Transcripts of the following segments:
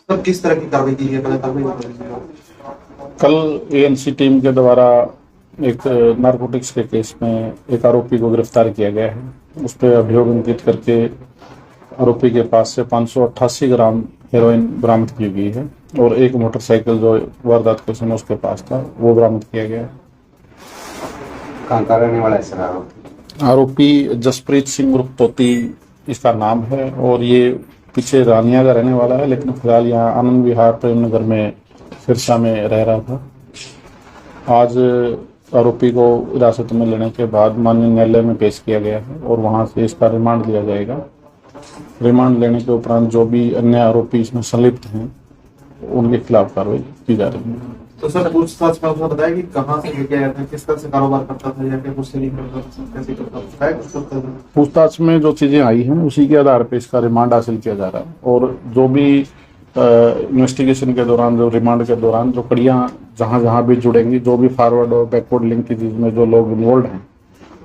सब किस तरह की कार्रवाई की है, पहले कार्रवाई? कल एएनसी टीम के द्वारा एक नारकोटिक्स के केस में एक आरोपी को गिरफ्तार किया गया है। उस पर अभियोग अंकित करके आरोपी के पास से 588 ग्राम हेरोइन बरामद की गई है और एक मोटरसाइकिल जो वारदात के समय उसके पास था वो बरामद किया गया है। कहाँ का रहने वाला है सर आरोपी जसप्रीत सिंह उर्फ तोती इसका नाम है और ये पीछे रानिया का रहने वाला है, लेकिन फिलहाल यहाँ आनंद विहार प्रेम नगर में सिरसा में रह रहा था। आज आरोपी को हिरासत में लेने के बाद माननीय न्यायालय में पेश किया गया है और वहां से इसका रिमांड लिया जाएगा। रिमांड लेने के उपरांत जो भी अन्य आरोपी इसमें संलिप्त हैं उनके खिलाफ कार्रवाई की जा रही है। तो सर पूछताछ में उसने बताया कि कहाँ से लेके आया था, किस तरह से कारोबार करता था या फिर उससे नहीं करता था, कैसे करता था? पूछताछ में जो चीजें आई हैं उसी के आधार पर इसका रिमांड हासिल किया जा रहा है और जो भी इन्वेस्टिगेशन के दौरान, जो रिमांड के दौरान जो कड़ियाँ जहाँ जहाँ भी जुड़ेंगी, जो भी फॉरवर्ड और बैकवर्ड लिंक की चीज में जो लोग इन्वॉल्व हैं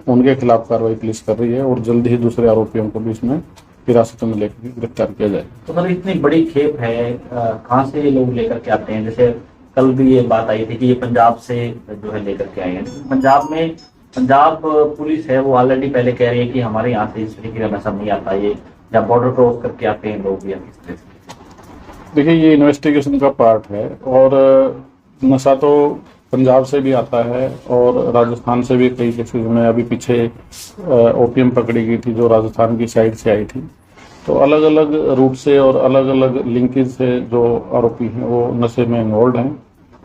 उनके खिलाफ कार्रवाई पुलिस कर रही है और जल्द ही दूसरे आरोपियों को भी इसमें हिरासत में लेकर गिरफ्तार किया जाए। तो सर इतनी बड़ी खेप है, कहाँ से ये लोग लेकर के आते हैं? जैसे कल भी ये बात आई थी कि ये पंजाब से जो है लेकर के आए हैं। पंजाब पुलिस है वो ऑलरेडी पहले कह रही है कि हमारे यहाँ से इस तरीके का नशा नहीं आता, ये या बॉर्डर क्रॉस करके आते हैं लोग या किस तरह से? देखिए, ये इन्वेस्टिगेशन का पार्ट है और नशा तो पंजाब से भी आता है और राजस्थान से भी कई केसेस में अभी पीछे ओपीएम पकड़ी गई थी जो राजस्थान की साइड से आई थी। तो अलग अलग रूट से और अलग अलग लिंकेज से जो आरोपी हैं वो नशे में इन्वॉल्व हैं,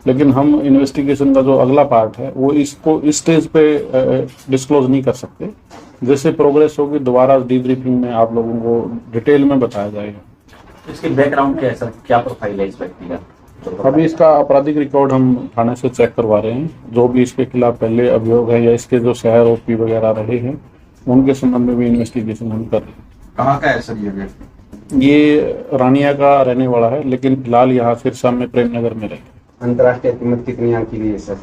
लेकिन हम इन्वेस्टिगेशन का जो अगला पार्ट है वो इसको इस स्टेज पे डिस्क्लोज नहीं कर सकते। जैसे प्रोग्रेस होगी दोबारा डीब्रीफिंग में आप लोगों को डिटेल में बताया जाएगा। इसकी बैकग्राउंड क्या है सर, क्या प्रोफाइल है इस व्यक्ति का? अभी इसका आपराधिक रिकॉर्ड हम थाने से चेक करवा रहे हैं। जो भी इसके खिलाफ पहले अभियोग है या इसके जो शहर ओपी वगैरह रहे हैं उनके संबंध में भी इन्वेस्टिगेशन हम कर रहे हैं। कहाँ का है सर ये व्यक्ति? ये रानिया का रहने वाला है, लेकिन फिलहाल यहाँ सिरसा में प्रेम नगर में रहता है। अंतर्राष्ट्रीय कीमत कितनी यहाँ की है सर?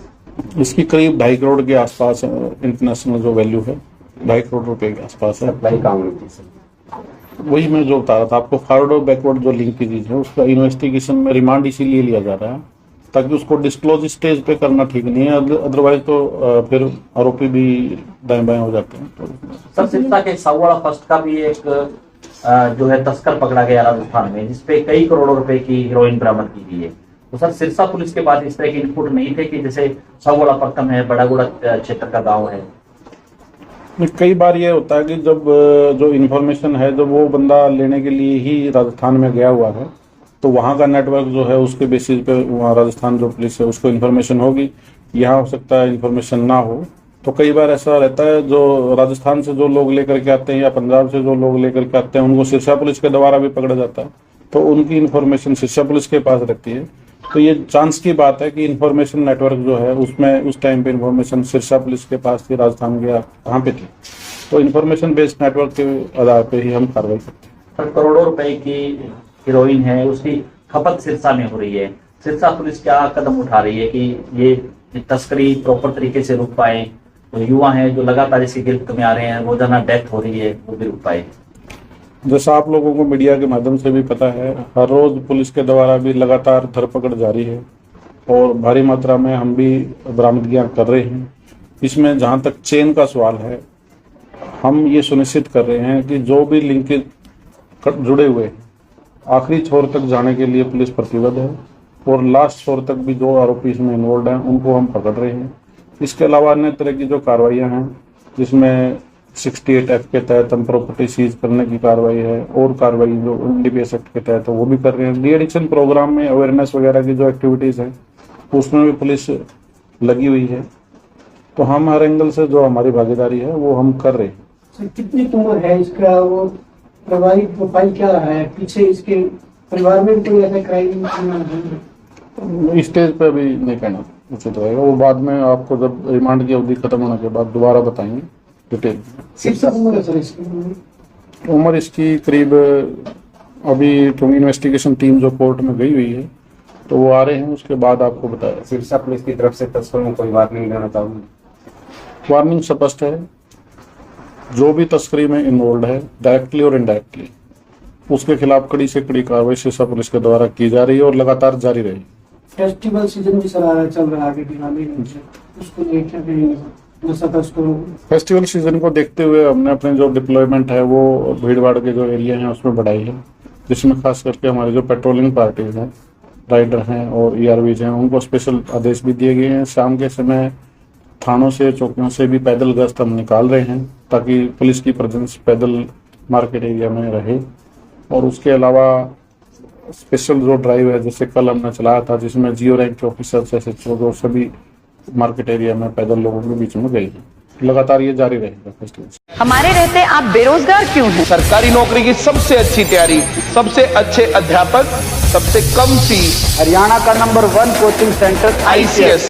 इसकी करीब 2.5 करोड़ के आसपास इंटरनेशनल जो वैल्यू है 2.5 करोड़ रुपए के आसपास है। सप्लाई काम होती है सर? वही मैं जो बता रहा था आपको, फॉरवर्ड और बैकवर्ड जो लिंक की चीज है उसका इन्वेस्टिगेशन में रिमांड इसीलिए लिया जा रहा है ताकि उसको डिस्क्लोज स्टेज पे करना ठीक नहीं है, अदरवाइज तो फिर आरोपी भी दाएं बाएं हो जाते हैं। तो सर सिरसा के सावड़ा फर्स्ट का भी एक जो है तस्कर पकड़ा गया राजस्थान में, जिसपे कई करोड़ों रुपए की हीरोइन बरामद की गई है। तो सर सिरसा पुलिस के पास इस तरह के इनपुट नहीं थे कि जैसे सावड़ा पट्टम है, बड़ागुड़ा क्षेत्र का गाँव है? कई बार ये होता है कि जब जो इन्फॉर्मेशन है जब वो बंदा लेने के लिए ही राजस्थान में गया हुआ है तो वहाँ का नेटवर्क जो है उसके बेसिस पे वहाँ राजस्थान जो पुलिस है उसको इन्फॉर्मेशन होगी। यहाँ हो सकता है इन्फॉर्मेशन ना हो, तो कई बार ऐसा रहता है जो राजस्थान से जो लोग लेकर के आते हैं या पंजाब से जो लोग लेकर के आते हैं उनको सिरसा पुलिस के द्वारा भी पकड़ा जाता है, तो उनकी इन्फॉर्मेशन सिरसा पुलिस के पास रहती है। तो ये चांस की बात है कि इन्फॉर्मेशन नेटवर्क जो है उसमें उस टाइम पे इन्फॉर्मेशन सिरसा पुलिस के पास थी, राजस्थान के कहाँ पे थी, तो इन्फॉर्मेशन बेस्ड नेटवर्क के आधार पे ही हम कार्रवाई करते हैं। सर करोड़ों रुपए की हीरोइन है, उसकी खपत सिरसा में हो रही है। सिरसा पुलिस क्या कदम उठा रही है कि ये तस्करी प्रॉपर तरीके से रुक पाए? तो युवा हैं जो लगातार इसकी गिरफ्त में आ रहे हैं, रोजाना डेथ हो रही है, वो भी रुक पाए। जैसा आप लोगों को मीडिया के माध्यम से भी पता है, हर रोज पुलिस के द्वारा भी लगातार धरपकड़ जारी है और भारी मात्रा में हम भी बरामदगियां कर रहे हैं। इसमें जहां तक चेन का सवाल है, हम ये सुनिश्चित कर रहे हैं कि जो भी लिंकेज जुड़े हुए हैं आखिरी छोर तक जाने के लिए पुलिस प्रतिबद्ध है और लास्ट छोर तक भी जो आरोपी इसमें इन्वॉल्व हैं उनको हम पकड़ रहे हैं। इसके अलावा अन्य तरह की जो कार्रवाइयाँ हैं जिसमें 68F के तहत हम प्रॉपर्टी सीज करने की कार्रवाई है और कार्रवाई जो NDPS एक्ट के तहत है वो भी कर रहे हैं। डी एडिक्शन प्रोग्राम में अवेयरनेस वगैरह की जो एक्टिविटीज़ है उसमें भी पुलिस लगी हुई है। तो हम हर एंगल से जो हमारी भागीदारी है वो हम कर रहे हैं। सर कितनी उम्र है इसका, वो पारिवारिक प्रोफाइल क्या रहा है, पीछे इसके परिवार में कोई ऐसा क्राइम? इस स्टेज पे अभी नहीं कहना उचित रहेगा, वो बाद में आपको जब रिमांड की अवधि खत्म होने के बाद दोबारा बताएंगे डिटेल। सिर्फ उम्र है सर इसकी? उम्र इसकी करीब, अभी तो इन्वेस्टिगेशन टीम जो कोर्ट में गई हुई है तो वो आ रहे हैं, उसके बाद आपको बताया। सिरसा पुलिस की तरफ से तस्करों को कोई वार्निंग देना चाहूँगा? वार्निंग स्पष्ट है, जो भी तस्करी में इन्वॉल्व है डायरेक्टली और इनडायरेक्टली उसके खिलाफ कड़ी से कड़ी कार्रवाई सिरसा पुलिस के द्वारा की जा रही है और लगातार जारी रहेगी। फेस्टिवल सीजन भी सर आ रहा चल रहा है आगे दिवाली में, उसको लेकर के नशा तस्करों फेस्टिवल सीजन को देखते हुए हमने अपने जो डिप्लॉयमेंट है वो भीड़ भाड़ के जो एरिया हैं उसमें बढ़ाई है, जिसमें खास करके हमारे जो पेट्रोलिंग पार्टीज हैं, राइडर हैं और ERVs हैं, उनको स्पेशल आदेश भी दिए गए हैं। शाम के समय थानों से चौकियों से भी पैदल गश्त हम निकाल रहे हैं ताकि पुलिस की प्रेजेंस पैदल मार्केट एरिया में रहे। और उसके अलावा स्पेशल जो ड्राइव है जैसे कल हमने चलाया था, जिसमें जियो रैंक के ऑफिसर्स SHO जो सभी मार्केट एरिया में पैदल लोगों के बीच में गए हैं। लगातार ये जारी रहेगा फेस्टिवल। हमारे रहते आप बेरोजगार क्यों हैं? सरकारी नौकरी की सबसे अच्छी तैयारी, सबसे अच्छे अध्यापक, सबसे कम फीस, हरियाणा का नंबर 1 कोचिंग सेंटर ICS